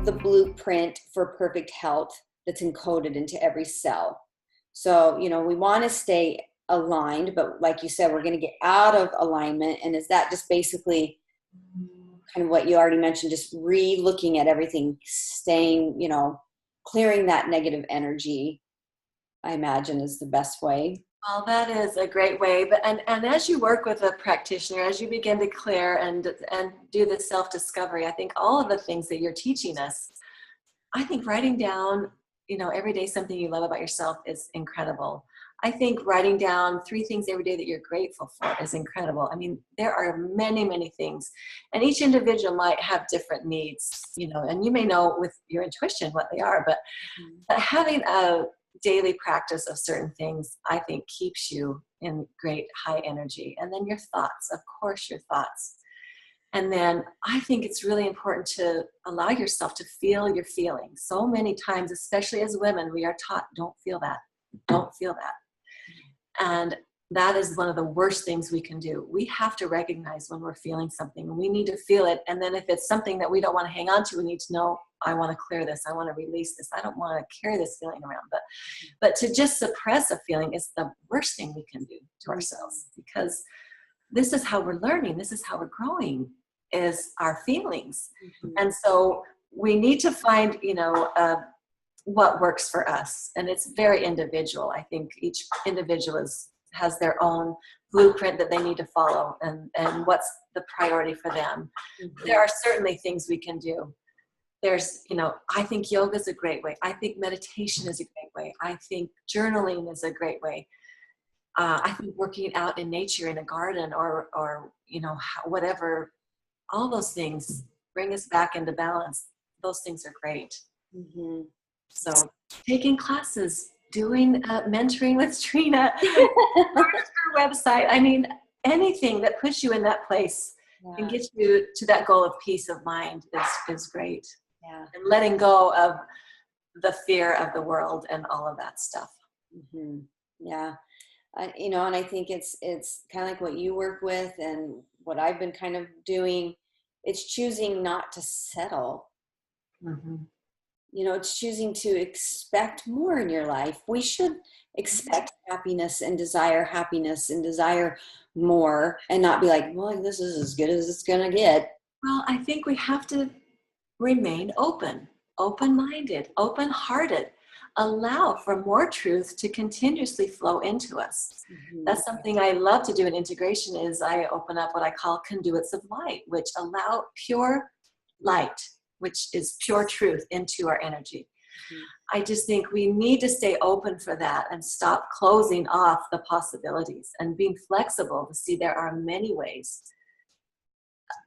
the blueprint for perfect health that's encoded into every cell. So, we want to stay aligned, but like you said, we're going to get out of alignment. And is that just basically kind of what you already mentioned, just re-looking at everything, staying, clearing that negative energy, I imagine is the best way. Well, that is a great way. But and as you work with a practitioner, as you begin to clear and do the self-discovery, I think all of the things that you're teaching us, I think writing down, every day something you love about yourself is incredible. I think writing down 3 things every day that you're grateful for is incredible. I mean, there are many, many things, and each individual might have different needs, and you may know with your intuition what they are, but having a daily practice of certain things, I think, keeps you in great high energy. And then your thoughts, of course, your thoughts. And then I think it's really important to allow yourself to feel your feelings. So many times, especially as women, we are taught, don't feel that, don't feel that. And that is one of the worst things we can do. We have to recognize when we're feeling something. We need to feel it. And then if it's something that we don't want to hang on to, we need to know, I want to clear this. I want to release this. I don't want to carry this feeling around. But to just suppress a feeling is the worst thing we can do to ourselves, because this is how we're learning. This is how we're growing, is our feelings. And so we need to find, what works for us. And it's very individual. I think each individual has their own blueprint that they need to follow, and what's the priority for them. There are certainly things we can do. There's, I think yoga is a great way. I think meditation is a great way. I think journaling is a great way. I think working out in nature, in a garden, or whatever, all those things bring us back into balance. Those things are great. So taking classes, doing mentoring with Trina, her website. I mean, anything that puts you in that place and gets you to that goal of peace of mind is great. Yeah. And letting go of the fear of the world and all of that stuff. Yeah. And I think it's kind of like what you work with and what I've been kind of doing. It's choosing not to settle. It's choosing to expect more in your life. We should expect happiness and desire more, and not be like, well, this is as good as it's going to get. Well, I think we have to remain open-minded, open-hearted, allow for more truth to continuously flow into us. That's something I love to do in integration, is I open up what I call conduits of light, which allow pure light, which is pure truth, into our energy. I just think we need to stay open for that and stop closing off the possibilities and being flexible to see there are many ways,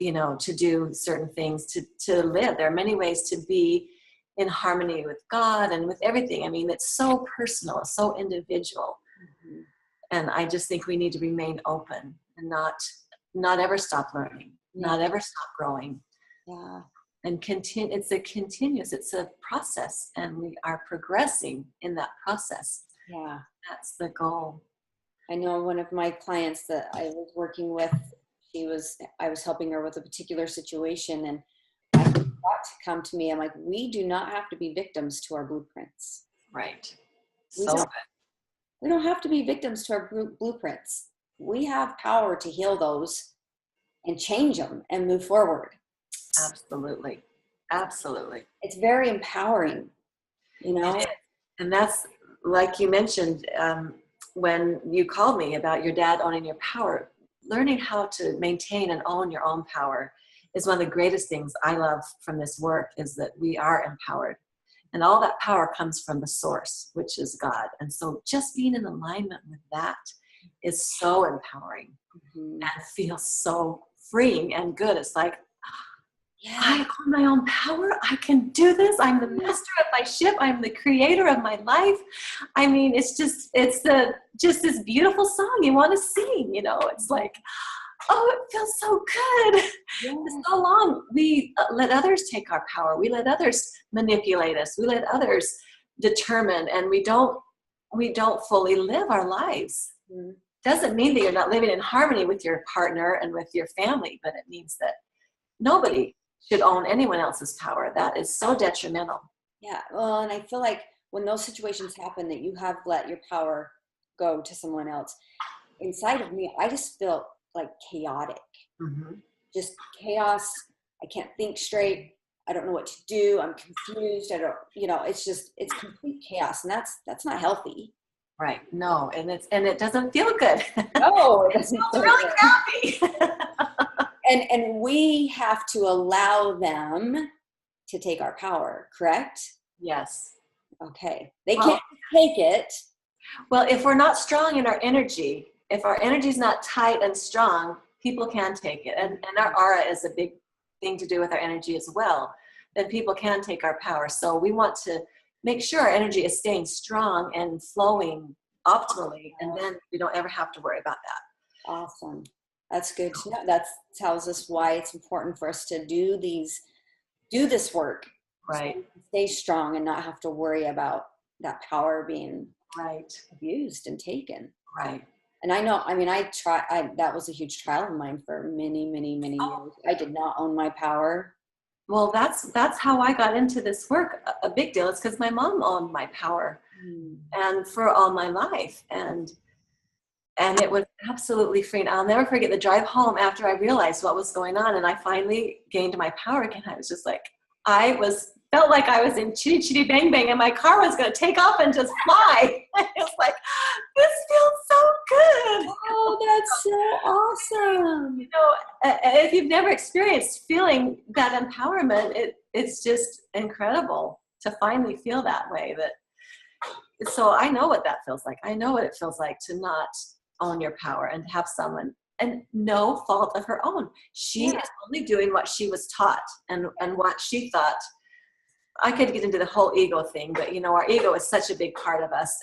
to do certain things, to live. There are many ways to be in harmony with God and with everything. I mean, it's so personal, it's so individual. And I just think we need to remain open and not ever stop learning, not ever stop growing. And it's a process, and we are progressing in that process. That's the goal. I know one of my clients that I was working with, I was helping her with a particular situation, and I got to come to me. I'm like, we do not have to be victims to our blueprints. Right. We don't have to be victims to our blueprints. We have power to heal those and change them and move forward. Absolutely. It's very empowering, And that's, like you mentioned, when you called me about your dad owning your power, learning how to maintain and own your own power is one of the greatest things I love from this work, is that we are empowered. And all that power comes from the source, which is God. And so just being in alignment with that is so empowering and feels so freeing and good. It's like, I own my own power. I can do this. I'm the master of my ship. I'm the creator of my life. I mean, it's just this beautiful song you want to sing, It's like, oh, it feels so good. For so long, we let others take our power. We let others manipulate us. We let others determine, and we don't fully live our lives. Doesn't mean that you're not living in harmony with your partner and with your family, but it means that nobody should own anyone else's power. That is so detrimental. Yeah. Well, and I feel like when those situations happen that you have let your power go to someone else, inside of me, I just feel like chaotic, just chaos. I can't think straight. I don't know what to do. I'm confused. I don't, it's complete chaos. And that's not healthy. Right. No. And it doesn't feel good. No, it It doesn't feels feel really good. crappy. And we have to allow them to take our power, correct? Yes. Okay. They Well, can't take it. well, if we're not strong in our energy, if our energy is not tight and strong, people can take it. And our aura is a big thing to do with our energy as well. Then people can take our power. So we want to make sure our energy is staying strong and flowing optimally. And then we don't ever have to worry about that. Awesome. That's good to know. That tells us why it's important for us to do this work. Right. So stay strong and not have to worry about that power being Right. abused and taken. Right. And I know, that was a huge trial of mine for many, many, many years. I did not own my power. Well, that's how I got into this work. A big deal. It's because my mom owned my power, and for all my life, and it was absolutely freeing. I'll never forget the drive home after I realized what was going on, and I finally gained my power again. I was just like, felt like I was in Chitty Chitty Bang Bang, and my car was going to take off and just fly. It was like, this feels so good. Oh, that's so awesome. If you've never experienced feeling that empowerment, it's just incredible to finally feel that way. So I know what that feels like. I know what it feels like to not own your power and to have someone, and no fault of her own. She is only doing what she was taught and what she thought. I could get into the whole ego thing, but our ego is such a big part of us.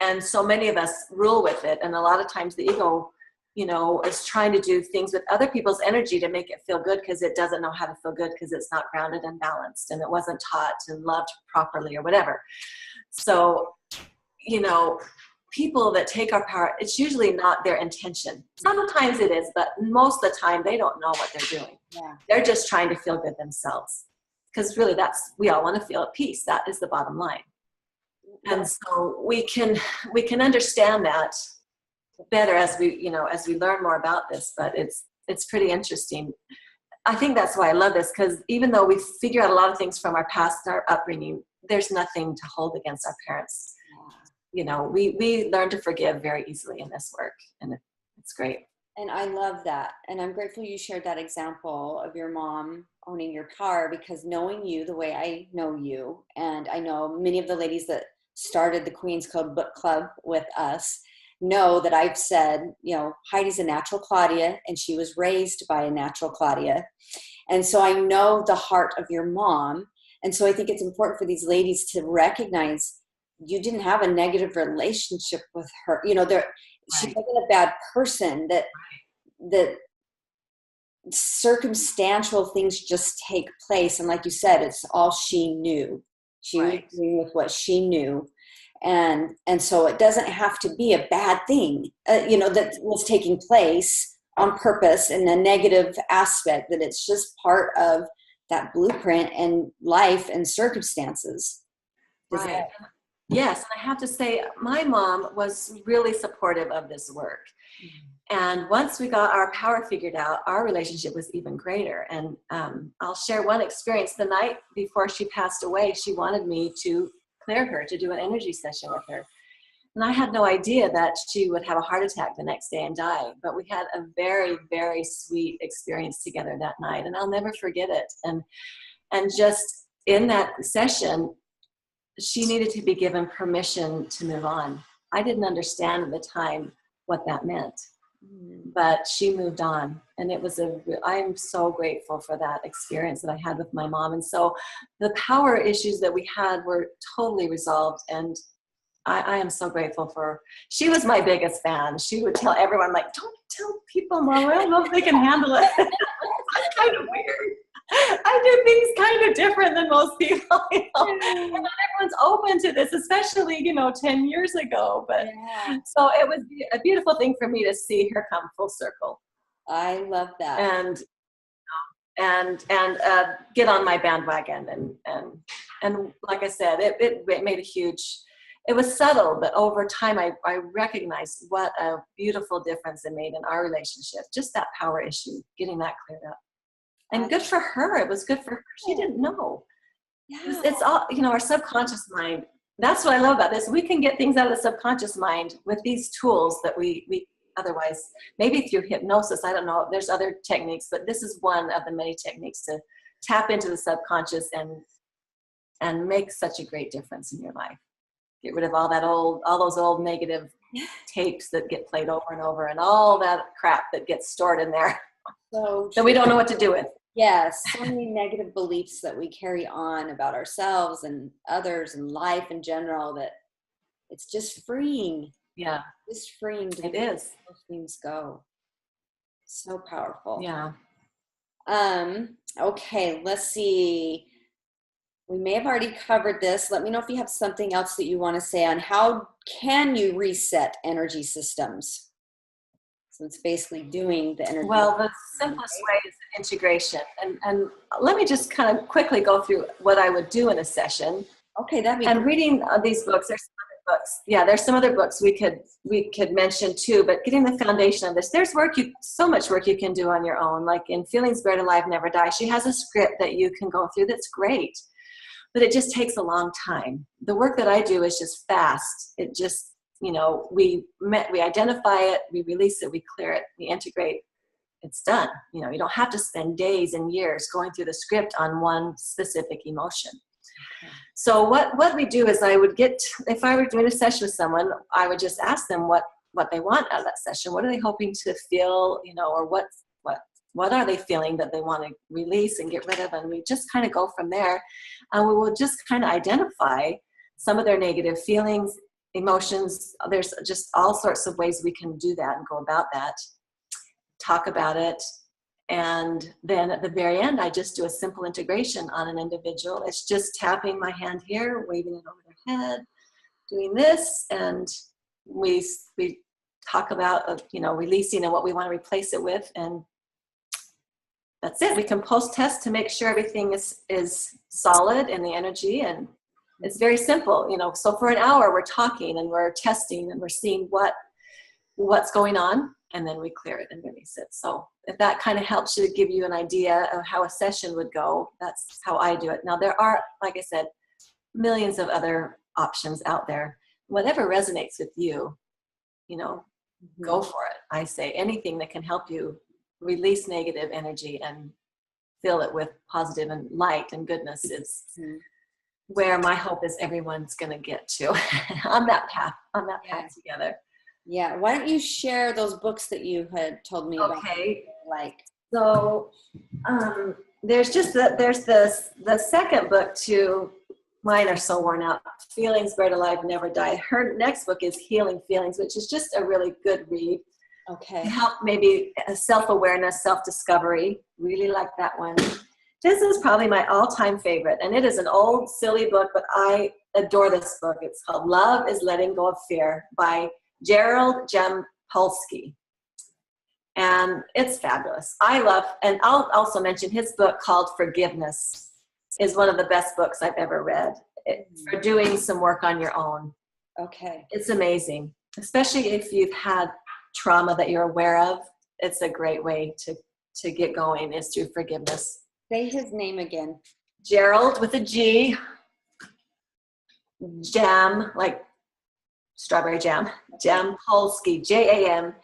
And so many of us rule with it. And a lot of times the ego, is trying to do things with other people's energy to make it feel good because it doesn't know how to feel good because it's not grounded and balanced and it wasn't taught and loved properly or whatever. So, people that take our power, it's usually not their intention. Sometimes it is, but most of the time they don't know what they're doing. Yeah. They're just trying to feel good themselves. Because really we all want to feel at peace. That is the bottom line. And so we can understand that better as we learn more about this, but it's pretty interesting. I think that's why I love this, because even though we figure out a lot of things from our past and our upbringing, there's nothing to hold against our parents. We learn to forgive very easily in this work, and it's great. And I love that. And I'm grateful you shared that example of your mom owning your power, because knowing you the way I know you, and I know many of the ladies that started the Queen's Code Book Club with us know that I've said, Heidi's a natural Claudia, and she was raised by a natural Claudia. And so I know the heart of your mom. And so I think it's important for these ladies to recognize you didn't have a negative relationship with her. She wasn't a bad person, that circumstantial things just take place. And like you said, it's all she knew. She was doing with what she knew. And so it doesn't have to be a bad thing, that was taking place on purpose in a negative aspect, that it's just part of that blueprint and life and circumstances. Right. Yes. And I have to say, my mom was really supportive of this work. And once we got our power figured out, our relationship was even greater. And I'll share one experience. The night before she passed away, she wanted me to clear her, to do an energy session with her. And I had no idea that she would have a heart attack the next day and die. But we had a very, very sweet experience together that night. And I'll never forget it. And just in that session, she needed to be given permission to move on. I didn't understand at the time what that meant, but she moved on. And it was I'm so grateful for that experience that I had with my mom. And so the power issues that we had were totally resolved. And I am so grateful for, she was my biggest fan. She would tell everyone, like, don't tell people, Mom, I don't know if they can handle it. It's kind of weird. I do things kind of different than most people, And not everyone's open to this, especially, 10 years ago. But so it was a beautiful thing for me to see her come full circle. I love that. get on my bandwagon. And like I said, it made a huge, it was subtle, but over time I recognized what a beautiful difference it made in our relationship. Just that power issue, getting that cleared up. And good for her. It was good for her. She didn't know. Yeah. It's all, our subconscious mind. That's what I love about this. We can get things out of the subconscious mind with these tools that we otherwise, maybe through hypnosis, I don't know. There's other techniques, but this is one of the many techniques to tap into the subconscious and make such a great difference in your life. Get rid of all those old negative tapes that get played over and over, and all that crap that gets stored in there that we don't know what to do with. Yes, so many negative beliefs that we carry on about ourselves and others and life in general, that it's just freeing. Yeah. Just freeing to it is. let those things go. So powerful. Yeah. Okay, let's see. We may have already covered this. Let me know if you have something else that you want to say on how can you reset energy systems. So it's basically doing the energy. Well, the simplest way is integration. And let me just kind of quickly go through what I would do in a session. Okay, that'd be and reading these books. There's some other books. Yeah, there's some other books we could mention too. But getting the foundation of this, there's so much work you can do on your own. Like in Feelings Buried Alive Never Die, she has a script that you can go through that's great, but it just takes a long time. The work that I do is just fast. It just, we identify it, we release it, we clear it, we integrate. It's done. You don't have to spend days and years going through the script on one specific emotion. So what we do is if I were doing a session with someone, I would just ask them what they want out of that session. What are they hoping to feel, or what are they feeling that they want to release and get rid of? And we just kind of go from there. And we will just kind of identify some of their negative feelings, emotions. There's just all sorts of ways we can do that and go about that. Talk about it. And then at the very end, I just do a simple integration on an individual. It's just tapping my hand here, waving it over their head, doing this. And we talk about, releasing and what we want to replace it with. And that's it. We can post-test to make sure everything is solid in the energy. And it's very simple, So for an hour, we're talking and we're testing and we're seeing what's going on. And then we clear it and release it. So if that kind of helps you to give you an idea of how a session would go, that's how I do it. Now, there are, like I said, millions of other options out there. Whatever resonates with you, go for it. I say anything that can help you release negative energy and fill it with positive and light and goodness is where my hope is everyone's going to get to on that path together. Yeah. Why don't you share those books that you had told me about? Okay. So, there's the second book too. Mine are so worn out. Feelings Buried Alive Never Die. Her next book is Healing Feelings, which is just a really good read. Okay. To help maybe self-awareness, self-discovery. Really like that one. This is probably my all-time favorite, and it is an old, silly book, but I adore this book. It's called Love is Letting Go of Fear by Gerald Jampolsky. And it's fabulous. And I'll also mention his book called Forgiveness is one of the best books I've ever read for doing some work on your own. Okay. It's amazing, especially if you've had trauma that you're aware of. It's a great way to get going is through forgiveness. Say his name again. Gerald with a G. Jam, like strawberry jam. Jampolsky. Jampolsky.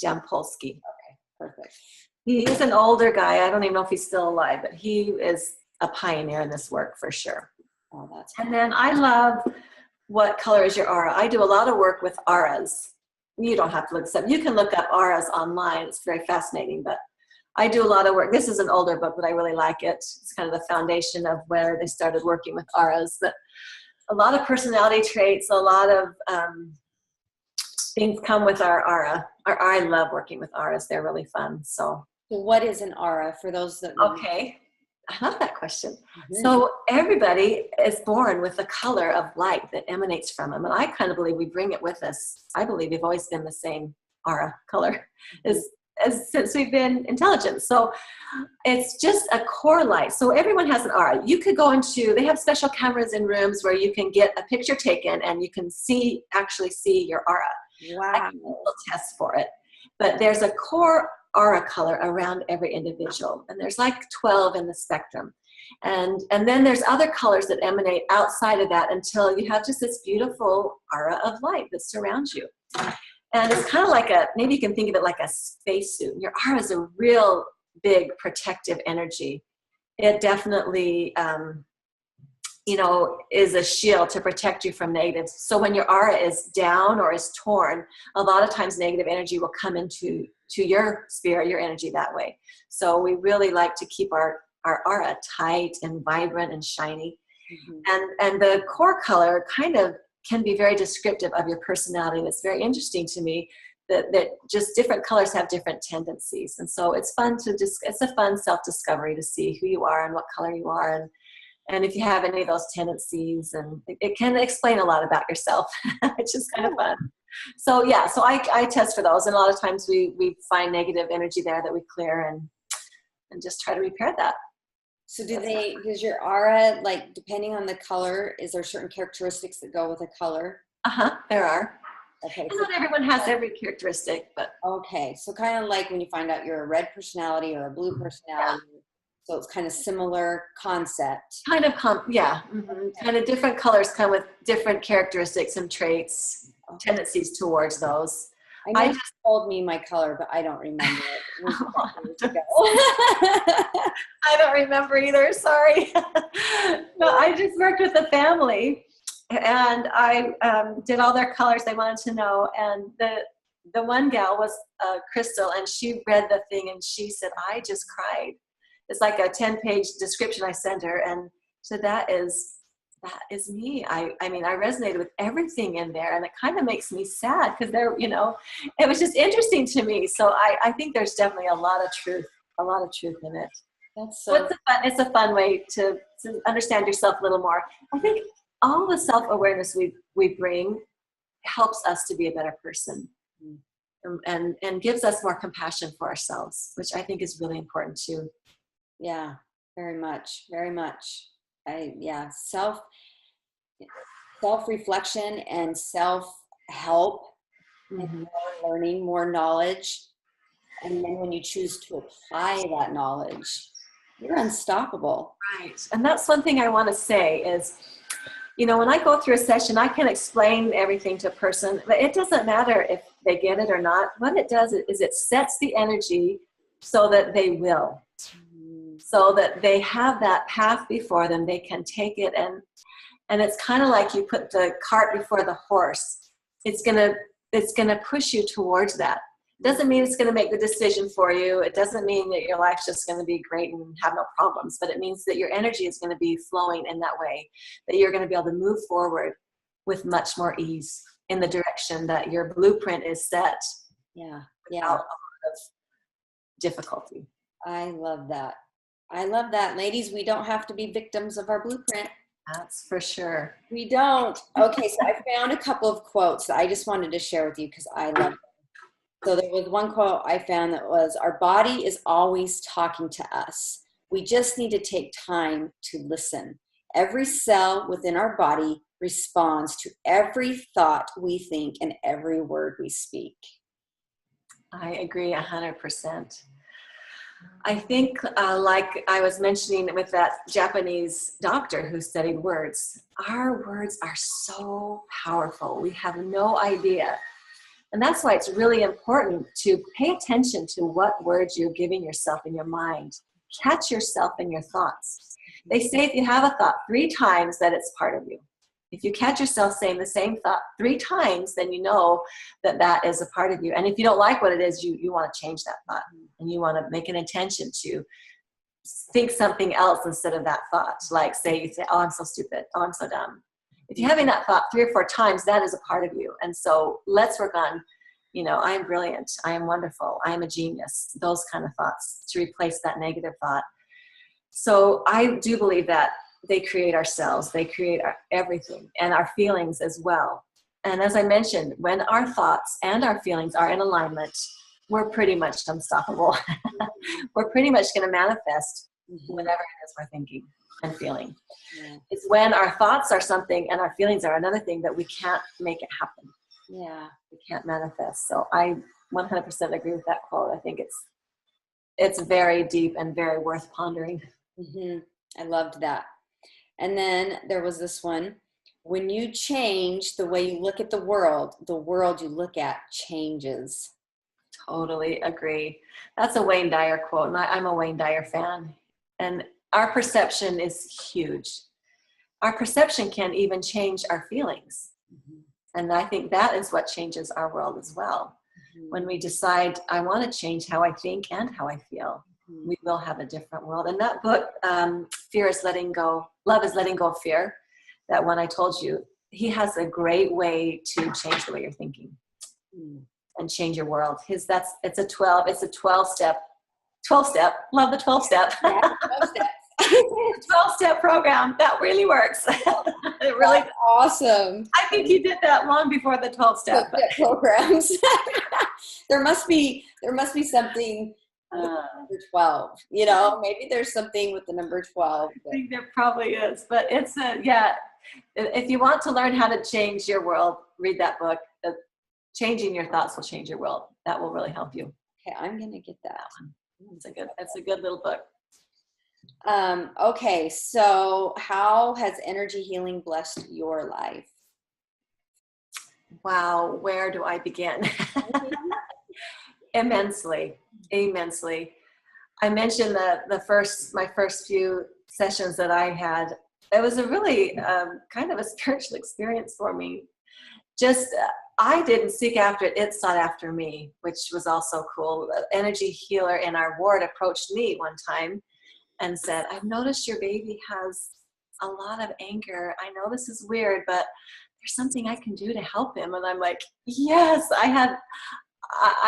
Jampolsky. Okay, perfect. He is an older guy. I don't even know if he's still alive, but he is a pioneer in this work for sure. Oh, that's and then I love What Color is Your Aura? I do a lot of work with auras. You don't have to look this up. You can look up auras online. It's very fascinating, but I do a lot of work. This is an older book, but I really like it. It's kind of the foundation of where they started working with auras. But a lot of personality traits, a lot of things come with our aura. I love working with auras. They're really fun. So what is an aura for those that Okay. I love that question. So everybody is born with a color of light that emanates from them. And I kind of believe we bring it with us. I believe we've always been the same aura color. Is since we've been intelligent. So it's just a core light. So everyone has an aura. You could go into, they have special cameras in rooms where you can get a picture taken and you can actually see your aura. Wow. I can do a little test for it. But there's a core aura color around every individual. And there's like 12 in the spectrum. And then there's other colors that emanate outside of that until you have just this beautiful aura of light that surrounds you. And it's kind of like maybe you can think of it like a spacesuit. Your aura is a real big protective energy. It definitely, is a shield to protect you from negatives. So when your aura is down or is torn, a lot of times negative energy will come into your spirit, your energy that way. So we really like to keep our aura tight and vibrant and shiny. Mm-hmm. And the core color kind of can be very descriptive of your personality. And it's very interesting to me that just different colors have different tendencies. And so it's fun it's a fun self-discovery to see who you are and what color you are. And if you have any of those tendencies, and it can explain a lot about yourself, which is kind of fun. So yeah, so I test for those. And a lot of times we find negative energy there that we clear and just try to repair that. So does your aura, like, depending on the color, is there certain characteristics that go with a color? There are. Okay. And not everyone has every characteristic, but. Okay. So kind of like when you find out you're a red personality or a blue personality. Yeah. So it's kind of similar concept. Kind of, Mm-hmm. Kind of different colors come with different characteristics and traits, tendencies towards those. I know you told me my color, but I don't remember it. I don't remember either. Sorry. No, I just worked with a family, and I did all their colors they wanted to know. And the one gal was Crystal, and she read the thing, and she said, "I just cried." It's like a 10-page description I sent her, and so that is me. I mean, I resonated with everything in there, and it kind of makes me sad because it was just interesting to me. So I think there's definitely a lot of truth in it. That's so it's a fun way to understand yourself a little more. I think all the self-awareness we bring helps us to be a better person, and gives us more compassion for ourselves, which I think is really important too. Yeah, very much, very much. Self-reflection and self-help, mm-hmm. and more learning, more knowledge. And then when you choose to apply that knowledge, you're unstoppable. Right. And that's one thing I want to say is, when I go through a session, I can explain everything to a person, but it doesn't matter if they get it or not. What it does is it sets the energy so that they will. So that they have that path before them, they can take it, and it's kind of like you put the cart before the horse. It's gonna push you towards that. It doesn't mean it's gonna make the decision for you. It doesn't mean that your life's just gonna be great and have no problems, but it means that your energy is gonna be flowing in that way, that you're gonna be able to move forward with much more ease in the direction that your blueprint is set. Yeah. Without a lot of difficulty. I love that. Ladies, we don't have to be victims of our blueprint. That's for sure. We don't. Okay, so I found a couple of quotes that I just wanted to share with you because I love them. So there was one quote I found that was, "Our body is always talking to us. We just need to take time to listen. Every cell within our body responds to every thought we think and every word we speak." I agree 100%. I think, like I was mentioning with that Japanese doctor who studied words, our words are so powerful. We have no idea. And that's why it's really important to pay attention to what words you're giving yourself in your mind. Catch yourself in your thoughts. They say if you have a thought 3 times, that it's part of you. If you catch yourself saying the same thought 3 times, then you know that is a part of you. And if you don't like what it is, you want to change that thought. And you want to make an intention to think something else instead of that thought. Like you say, "Oh, I'm so stupid. Oh, I'm so dumb." If you're having that thought 3 or 4 times, that is a part of you. And so let's work on, I am brilliant. I am wonderful. I am a genius. Those kind of thoughts to replace that negative thought. So I do believe that they create ourselves. They create everything and our feelings as well. And as I mentioned, when our thoughts and our feelings are in alignment, we're pretty much unstoppable. We're pretty much going to manifest whatever it is we're thinking and feeling. Yeah. It's when our thoughts are something and our feelings are another thing that we can't make it happen. Yeah. We can't manifest. So I 100% agree with that quote. I think it's very deep and very worth pondering. I loved that. And then there was this one: when you change the way you look at the world you look at changes. Totally agree. That's a Wayne Dyer quote, and I'm a Wayne Dyer fan. And our perception is huge. Our perception can even change our feelings. And I think that is what changes our world as well. When we decide, I want to change how I think and how I feel, we will have a different world. And that book, Fear is Letting Go, Love is Letting Go of Fear, that one I told you, he has a great way to change the way you're thinking and change your world. It's a 12-step, love the 12-step. Yeah, 12 steps. 12-step program that really works. It really That's awesome. I think you did that long before the 12-step programs. there must be something with number 12. You know, maybe there's something with the number 12. I think there probably is, but it's if you want to learn how to change your world, read that book. Changing your thoughts will change your world. That will really help you. Okay, I'm gonna get that one. It's a good little book. Okay, so how has energy healing blessed your life? Wow, where do I begin? Immensely. I mentioned my first few sessions that I had. It was a really kind of a spiritual experience for me. Just I didn't seek after it; it sought after me, which was also cool. An energy healer in our ward approached me one time and said, "I've noticed your baby has a lot of anger. I know this is weird, but there's something I can do to help him." And I'm like, yes, I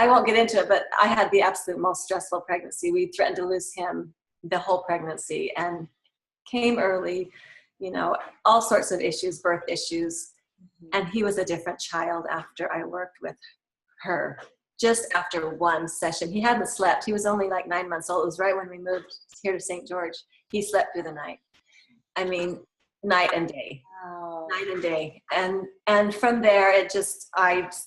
won't get into it, but I had the absolute most stressful pregnancy. We threatened to lose him the whole pregnancy and came early, all sorts of issues, birth issues. And he was a different child after I worked with her. Just after one session, he hadn't slept. He was only like 9 months old. It was right when we moved here to St. George. He slept through the night. I mean, night and day. Wow. Night and day. And from there,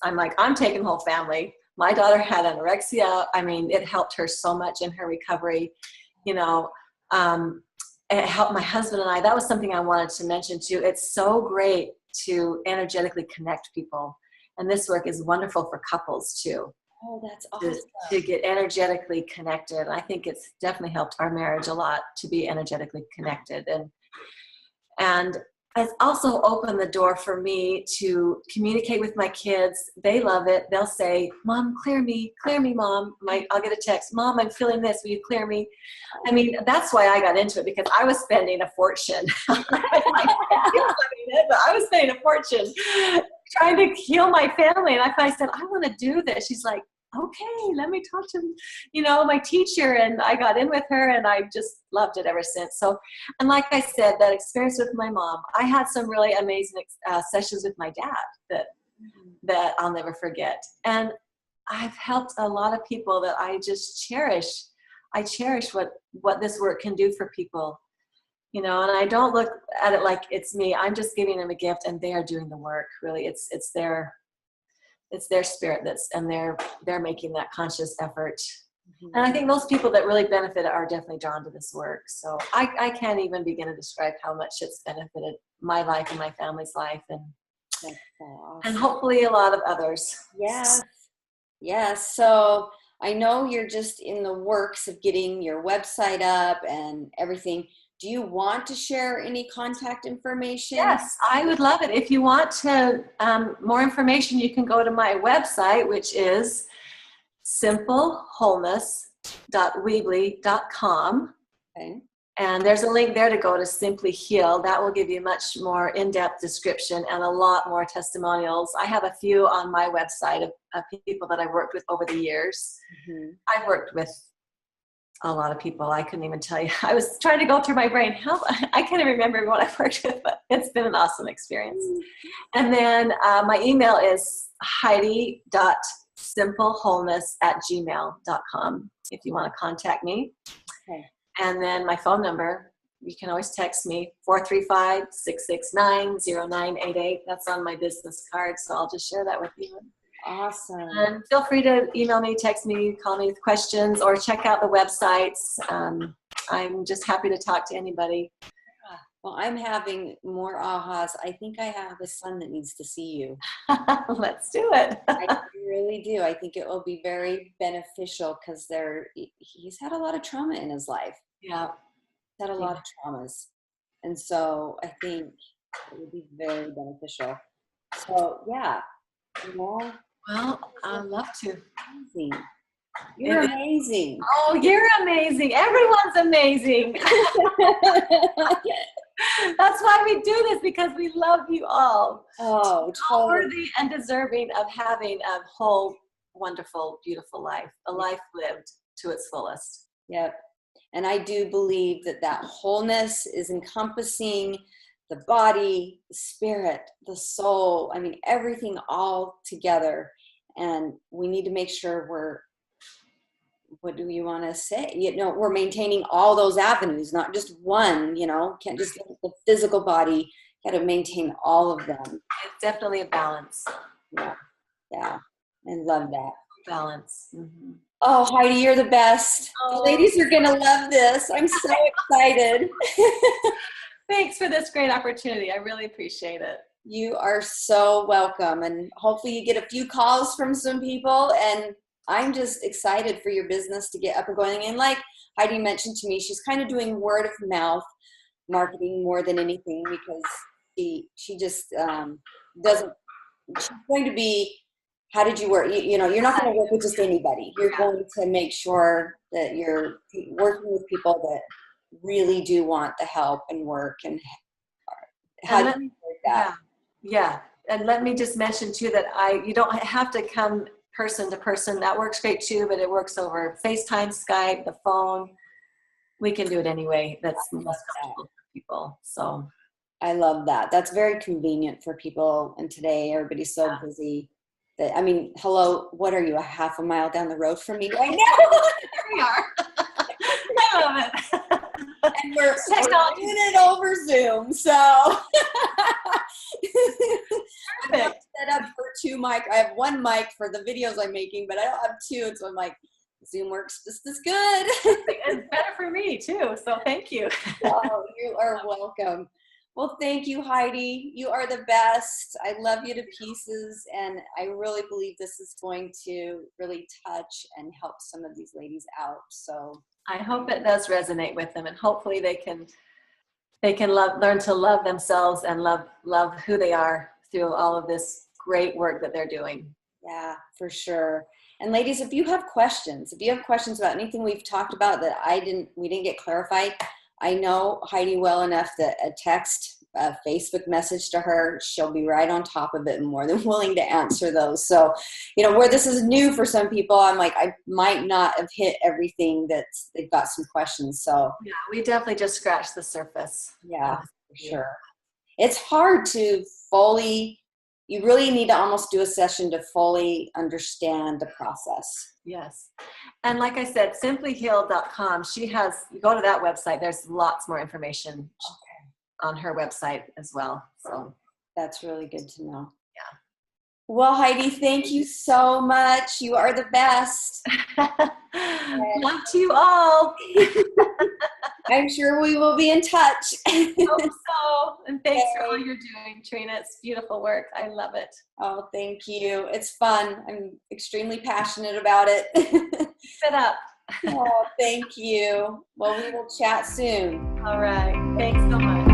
I'm like, I'm taking the whole family. My daughter had anorexia. I mean, it helped her so much in her recovery. It helped my husband and I. That was something I wanted to mention too. It's so great to energetically connect people. And this work is wonderful for couples too. Oh, that's awesome. To get energetically connected. I think it's definitely helped our marriage a lot to be energetically connected. And it's also opened the door for me to communicate with my kids. They love it. They'll say, "Mom, clear me, Mom." I'll get a text, "Mom, I'm feeling this. Will you clear me?" I mean, that's why I got into it, because I was spending a fortune. I was spending a fortune trying to heal my family. And I said, "I want to do this." She's like, "Okay, let me talk to, my teacher." And I got in with her and I just loved it ever since. So, and like I said, that experience with my mom, I had some really amazing sessions with my dad that I'll never forget. And I've helped a lot of people that I just cherish. I cherish what this work can do for people, and I don't look at it like it's me. I'm just giving them a gift and they are doing the work. Really, it's their spirit and they're making that conscious effort. And I think most people that really benefit are definitely drawn to this work. So I can't even begin to describe how much it's benefited my life and my family's life, and That's so awesome. And hopefully a lot of others. Yes. So I know you're just in the works of getting your website up and everything. Do you want to share any contact information? Yes, I would love it. If you want more information, you can go to my website, which is simplewholeness.weebly.com. Okay. And there's a link there to go to Simply Heal. That will give you a much more in-depth description and a lot more testimonials. I have a few on my website of people that I've worked with over the years. I've worked with a lot of people. I couldn't even tell you. I was trying to go through my brain. I can't even remember what I've worked with, but it's been an awesome experience. And then my email is Heidi.Heidis, simplewholeness@gmail.com if you want to contact me. Okay. And then my phone number, you can always text me, 435-669-0988. That's on my business card, so I'll just share that with you. Awesome. And feel free to email me, text me, call me with questions, or check out the websites. I'm just happy to talk to anybody. Well, I'm having more ahas. I think I have a son that needs to see you. Let's do it. I really do. I think it will be very beneficial because he's had a lot of trauma in his life. Yeah. He's had a lot of traumas. And so I think it would be very beneficial. So, yeah. Well, I'd love to. Amazing. You're amazing. Oh, you're amazing. Everyone's amazing. That's why we do this, because we love you all. Oh, totally. Worthy and deserving of having a whole, wonderful, beautiful life, a life lived to its fullest. Yep. And I do believe that wholeness is encompassing the body, the spirit, the soul. I mean, everything all together. And we need to make sure what do you want to say? We're maintaining all those avenues, not just one, can't just look at the physical body, got to maintain all of them. It's definitely a balance. Yeah. I love that. Balance. Mm-hmm. Oh, Heidi, you're the best. The ladies are going to love this. I'm so excited. Thanks for this great opportunity. I really appreciate it. You are so welcome. And hopefully you get a few calls from some people, and I'm just excited for your business to get up and going. And like Heidi mentioned to me, she's kind of doing word of mouth marketing more than anything, because she just doesn't, she's going to be, how did you work? You're not going to work with just anybody. You're going to make sure that you're working with people that really do want the help and work. And how do you work that? Yeah. And let me just mention too that you don't have to come person to person. That works great too, but it works over FaceTime, Skype, the phone. We can do it anyway. That's most comfortable for people. So I love that. That's very convenient for people. And today everybody's so busy that, hello, what are you, a half a mile down the road from me right now? Here we are. I love it. And we're doing it over Zoom. So perfect. Set up for 2 mic. I have 1 mic for the videos I'm making, but I don't have 2. And so I'm like, Zoom works just as good. It's better for me too. So thank you. Oh, you are welcome. Well, thank you, Heidi. You are the best. I love you to pieces. And I really believe this is going to really touch and help some of these ladies out. So I hope it does resonate with them, and hopefully they can learn to love themselves and love who they are through all of this great work that they're doing. Yeah, for sure. And ladies, if you have questions about anything we've talked about that we didn't get clarified, I know Heidi well enough that a Facebook message to her, she'll be right on top of it and more than willing to answer those. So, where this is new for some people, I'm like, I might not have hit everything they've got some questions. So yeah, we definitely just scratched the surface. Yeah, for sure. It's hard to you really need to almost do a session to fully understand the process. Yes. And like I said, simplyheal.com, you go to that website, there's lots more information on her website as well. So that's really good to know. Yeah. Well, Heidi, thank you so much. You are the best. Love to you all. I'm sure we will be in touch. Hope so. And thanks for all you're doing, Trina. It's beautiful work. I love it. Oh, thank you. It's fun. I'm extremely passionate about it. Keep it up. Oh, thank you. Well, we will chat soon. All right. Thanks so much.